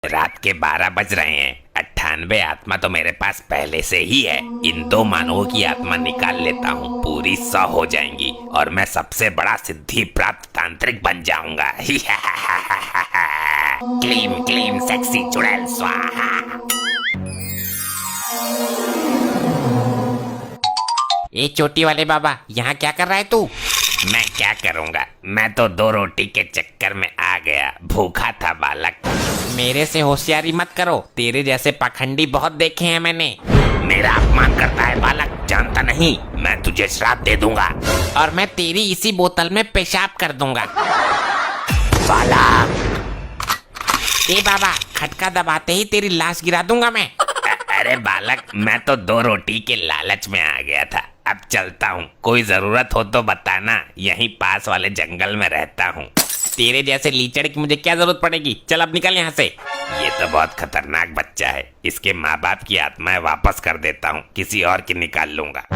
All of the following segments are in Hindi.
रात के 12 बज रहे हैं। 98 आत्मा तो मेरे पास पहले से ही है। इन 2 मानवों की आत्मा निकाल लेता हूँ, पूरी 100 हो जाएंगी और मैं सबसे बड़ा सिद्धि प्राप्त तांत्रिक बन जाऊंगा। क्लीम क्लीम सेक्सी चुड़ैल स्वाहा। ए चोटी वाले बाबा, यहाँ क्या कर रहा है तू? मैं क्या करूंगा, मैं तो 2 रोटी के चक्कर में आ गया, भूखा था बालक। मेरे से होशियारी मत करो, तेरे जैसे पाखंडी बहुत देखे हैं मैंने। मेरा अपमान करता है बालक, जानता नहीं, मैं तुझे श्राप दे दूंगा और मैं तेरी इसी बोतल में पेशाब कर दूंगा। बालक। ए बाबा, खटका दबाते ही तेरी लाश गिरा दूंगा मैं। अरे बालक, मैं तो 2 रोटी के लालच में आ गया था, अब चलता हूँ। कोई जरूरत हो तो बताना, यहीं पास वाले जंगल में रहता हूँ। तेरे जैसे लीचड़ की मुझे क्या जरूरत पड़ेगी, चल अब निकल यहाँ से। ये तो बहुत खतरनाक बच्चा है, इसके माँ बाप की आत्माएं वापस कर देता हूँ, किसी और की निकाल लूंगा।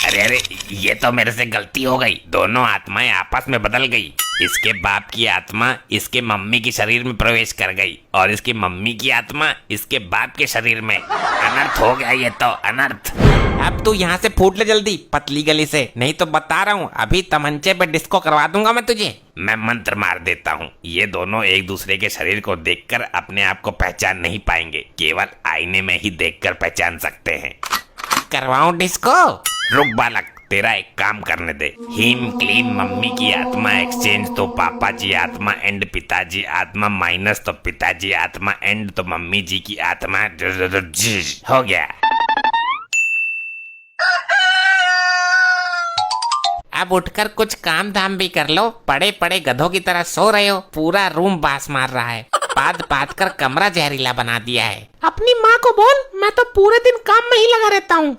अरे अरे, ये तो मेरे से गलती हो गई, दोनों आत्माएं आपस में बदल गई। इसके बाप की आत्मा इसके मम्मी के शरीर में प्रवेश कर गई और इसकी मम्मी की आत्मा इसके बाप के शरीर में। अनर्थ हो गया ये तो, अनर्थ। अब तू यहाँ से फूट ले जल्दी पतली गली से, नहीं तो बता रहा हूँ अभी तमंचे पे डिस्को करवा दूंगा मैं तुझे। मैं मंत्र मार देता हूँ, ये दोनों एक दूसरे के शरीर को देखकर अपने आप को पहचान नहीं पाएंगे, केवल आईने में ही देखकर पहचान सकते हैं। करवाऊं डिस्को? रुक बालक, तेरा एक काम करने दे। हीम क्लीम मम्मी की आत्मा एक्सचेंज तो पापा जी आत्मा एंड पिताजी आत्मा माइनस तो पिताजी आत्मा एंड तो मम्मी जी की आत्मा। हो गया। अब उठकर कुछ काम धाम भी कर लो, पड़े पड़े गधों की तरह सो रहे हो, पूरा रूम बास मार रहा है, पाद पाद कर कमरा जहरीला बना दिया है। अपनी माँ को बोल, मैं तो पूरे दिन काम में ही लगा रहता हूँ।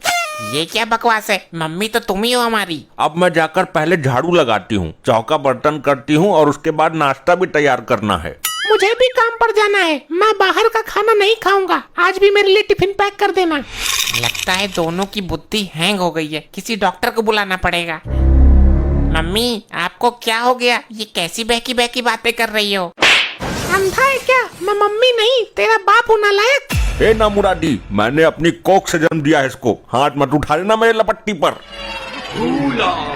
ये क्या बकवास है, मम्मी तो तुम ही हो हमारी। अब मैं जाकर पहले झाड़ू लगाती हूँ, चौका बर्तन करती हूँ और उसके बाद नाश्ता भी तैयार करना है। मुझे भी काम पर जाना है, मैं बाहर का खाना नहीं खाऊंगा, आज भी मेरे लिए टिफिन पैक कर देना। लगता है दोनों की बुद्धि हैंग हो गई है, किसी डॉक्टर को बुलाना पड़ेगा। मम्मी, आपको क्या हो गया, ये कैसी बहकी बहकी बातें कर रही हो? अंधा है क्या? मैं मम्मी नहीं, तेरा बाप हूँ नालायक। ए ना मुरादी, मैंने अपनी कोख से जन्म दिया है इसको, हाथ मत उठा लेना मेरे लपट्टी पर।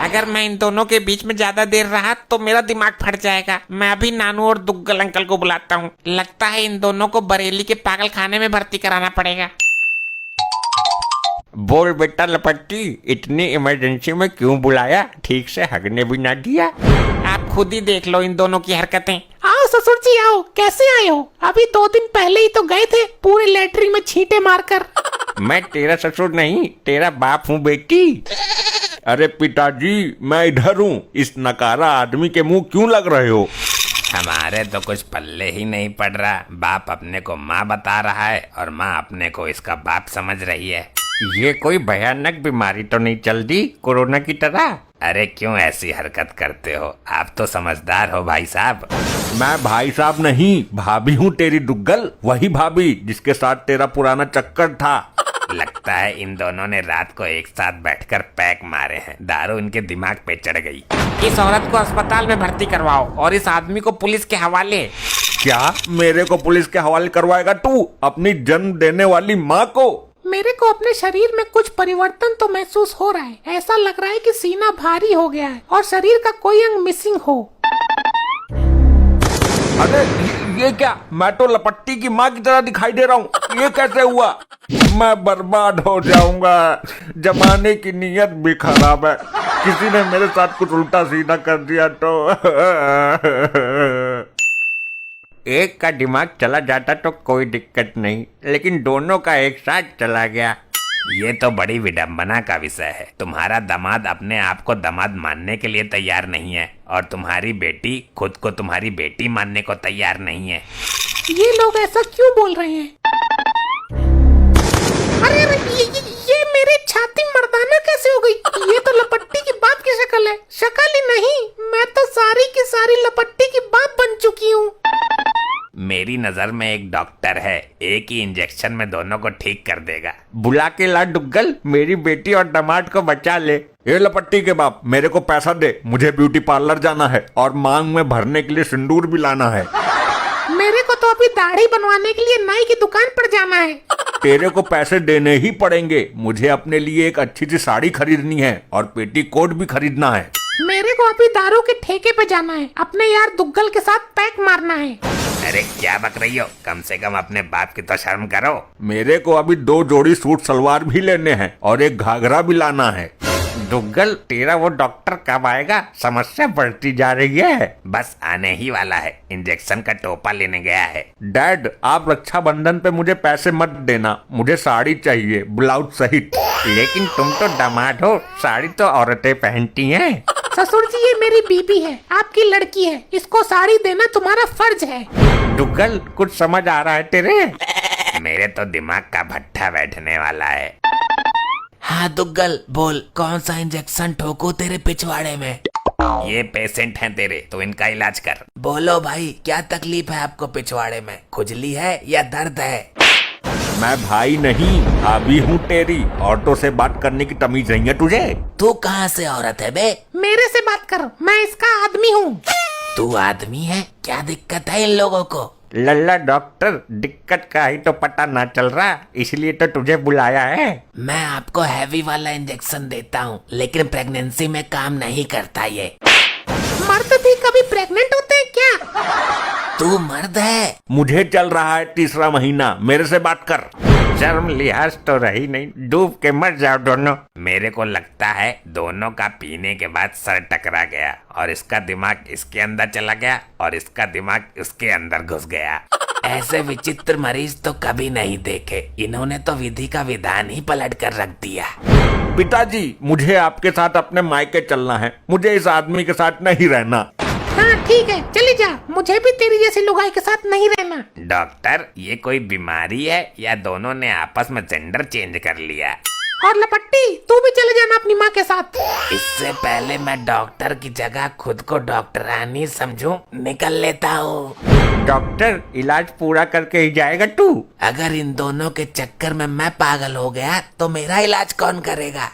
अगर मैं इन दोनों के बीच में ज्यादा देर रहा तो मेरा दिमाग फट जाएगा। मैं अभी नानू और दुग्गल अंकल को बुलाता हूँ, लगता है इन दोनों को बरेली के पागल खाने में भर्ती कराना पड़ेगा। बोल बेटा लपट्टी, इतनी इमरजेंसी में क्यों बुलाया, ठीक से हगने भी ना दिया। आप खुद ही देख लो इन दोनों की हरकतें। आओ ससुर जी आओ, कैसे आए हो? अभी 2 दिन पहले ही तो गए थे पूरे लैट्रिन में छींटे मारकर। मैं तेरा ससुर नहीं, तेरा बाप हूँ बेटी। अरे पिताजी, मैं इधर हूँ, इस नकारा आदमी के मुंह क्यों लग रहे हो? हमारे तो कुछ पल्ले ही नहीं पड़ रहा, बाप अपने को माँ बता रहा है और माँ अपने को इसका बाप समझ रही है। ये कोई भयानक बीमारी तो नहीं चल दी कोरोना की तरह? अरे क्यों ऐसी हरकत करते हो, आप तो समझदार हो भाई साहब। मैं भाई साहब नहीं, भाभी हूँ तेरी दुग्गल, वही भाभी जिसके साथ तेरा पुराना चक्कर था। लगता है इन दोनों ने रात को एक साथ बैठकर पैक मारे हैं, दारू इनके दिमाग पे चढ़ गई। इस औरत को अस्पताल में भर्ती करवाओ और इस आदमी को पुलिस के हवाले। क्या मेरे को पुलिस के हवाले करवाएगा तू, अपनी जन्म देने वाली माँ को? मेरे को अपने शरीर में कुछ परिवर्तन तो महसूस हो रहा है, ऐसा लग रहा है कि सीना भारी हो गया है और शरीर का कोई अंग मिसिंग हो। अरे ये क्या, मैं तो लपट्टी की माँ की तरह दिखाई दे रहा हूँ, ये कैसे हुआ? मैं बर्बाद हो जाऊंगा, जमाने की नीयत भी खराब है, किसी ने मेरे साथ कुछ उल्टा सीधा कर दिया तो। एक का दिमाग चला जाता तो कोई दिक्कत नहीं, लेकिन दोनों का एक साथ चला गया। ये तो बड़ी विडंबना का विषय है, तुम्हारा दामाद अपने आप को दामाद मानने के लिए तैयार नहीं है और तुम्हारी बेटी खुद को तुम्हारी बेटी मानने को तैयार नहीं है। ये लोग ऐसा क्यों बोल रहे हैं? अरे अरे ये मेरी छाती मर्दाना कैसे हो गई? ये तो लपट्टी की बाप की शक्ल है। शक्ल ही नहीं, मैं तो सारी की सारी लपट्टी की बाप बन चुकी हूँ। मेरी नजर में एक डॉक्टर है, एक ही इंजेक्शन में दोनों को ठीक कर देगा। बुला के ला डुग्गल, मेरी बेटी और दामाद को बचा ले। ये लपट्टी के बाप, मेरे को पैसा दे, मुझे ब्यूटी पार्लर जाना है और मांग में भरने के लिए सिंदूर भी लाना है। मेरे को तो अभी दाढ़ी बनवाने के लिए नाई की दुकान पर जाना है। तेरे को पैसे देने ही पड़ेंगे। मुझे अपने लिए एक अच्छी सी साड़ी खरीदनी है और पेटीकोट भी खरीदना है। मेरे को अभी दारू के ठेके पे जाना है, अपने यार दुग्गल के साथ पैक मारना है। अरे क्या बक रही हो, कम से कम अपने बाप की तो शर्म करो। मेरे को अभी 2 जोड़ी सूट सलवार भी लेने हैं और एक घाघरा भी लाना है। दुग्गल, तेरा वो डॉक्टर कब आएगा? समस्या बढ़ती जा रही है। बस आने ही वाला है, इंजेक्शन का टोपा लेने गया है। डैड, आप रक्षाबंधन पे मुझे पैसे मत देना, मुझे साड़ी चाहिए, ब्लाउज सहित। लेकिन तुम तो दामाद हो, साड़ी तो औरतें पहनती हैं। ससुर जी, ये मेरी बीबी है, आपकी लड़की है, इसको साड़ी देना तुम्हारा फर्ज है। दुग्गल, कुछ समझ आ रहा है तेरे? मेरे तो दिमाग का भट्ठा बैठने वाला है। हाँ दुग्गल, बोल कौन सा इंजेक्शन ठोकू तेरे पिछवाड़े में? ये पेशेंट हैं तेरे, तो इनका इलाज कर। बोलो भाई, क्या तकलीफ है आपको पिछवाड़े में? खुजली है या दर्द है? मैं भाई नहीं, भाभी हूँ तेरी। ऑटो से बात करने की तमीज नहीं है तुझे? तू कहाँ से औरत है बे? मेरे से बात कर, मैं इसका आदमी हूँ। तू आदमी है? क्या दिक्कत है इन लोगों को? लल्ला डॉक्टर, दिक्कत का ही तो पता ना चल रहा, इसलिए तो तुझे बुलाया है। मैं आपको हैवी वाला इंजेक्शन देता हूँ, लेकिन प्रेगनेंसी में काम नहीं करता ये। मर्द भी कभी प्रेग्नेंट होते हैं क्या? तू मर्द है? मुझे चल रहा है 3रा महीना, मेरे से बात कर। शर्म लिहाज तो रही नहीं, डूब के मर जाओ दोनों। मेरे को लगता है दोनों का पीने के बाद सर टकरा गया और इसका दिमाग इसके अंदर चला गया और इसका दिमाग उसके अंदर घुस गया। ऐसे विचित्र मरीज तो कभी नहीं देखे, इन्होंने तो विधि का विधान ही पलट कर रख दिया। पिताजी, मुझे आपके साथ अपने मायके चलना है, मुझे इस आदमी के साथ नहीं रहना। हाँ ठीक है, चली जा, मुझे भी तेरी जैसी लुगाई के साथ नहीं रहना। डॉक्टर, ये कोई बीमारी है या दोनों ने आपस में जेंडर चेंज कर लिया? और लपट्टी, तू भी चले जाना अपनी माँ के साथ। इससे पहले मैं डॉक्टर की जगह खुद को डॉक्टरानी समझूं, निकल लेता हूँ। डॉक्टर, इलाज पूरा करके ही जाएगा तू? अगर इन दोनों के चक्कर में मैं पागल हो गया तो मेरा इलाज कौन करेगा?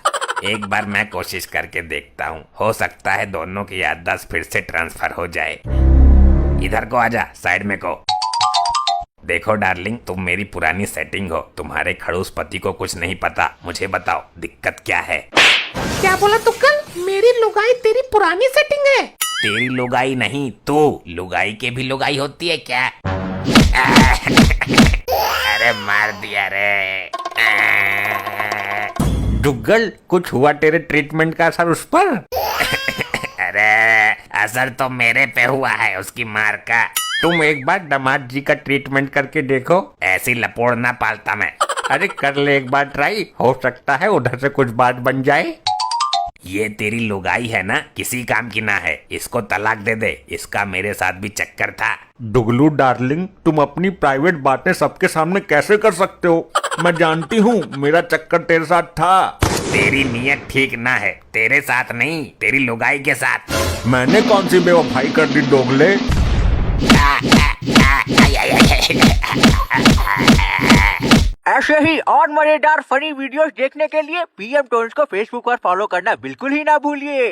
एक बार मैं कोशिश करके देखता हूँ, हो सकता है दोनों की याददाश्त फिर से ट्रांसफर हो जाए। इधर को आजा, साइड में को। देखो डार्लिंग, तुम मेरी पुरानी सेटिंग हो, तुम्हारे खड़ूस पति को कुछ नहीं पता। मुझे बताओ दिक्कत क्या है? क्या बोला तुक्कल? मेरी लुगाई तेरी पुरानी सेटिंग है? तेरी लुगाई नहीं, तू लुगाई के भी लुगाई होती है क्या? अरे मार दिया रे। दुग्गल, कुछ हुआ तेरे ट्रीटमेंट का असर उस पर? अरे असर तो मेरे पे हुआ है, उसकी मार का। तुम एक बार दामाद जी का ट्रीटमेंट करके देखो। ऐसी लपोड़ ना पालता मैं। अरे कर ले एक बार ट्राई, हो सकता है उधर से कुछ बात बन जाए। ये तेरी लुगाई है ना, किसी काम की ना है, इसको तलाक दे दे। इसका मेरे साथ भी चक्कर था। दुगलू डार्लिंग, तुम अपनी प्राइवेट बातें सबके सामने कैसे कर सकते हो? मैं जानती हूँ मेरा चक्कर तेरे साथ था। तेरी नीयत ठीक ना है, तेरे साथ नहीं, तेरी लुगाई के साथ। मैंने कौन सी बेवफाई कर दी दोगले? ऐसे ही और मजेदार फनी वीडियोस देखने के लिए पीएम टोन्स को फेसबुक पर फॉलो करना बिल्कुल ही ना भूलिए।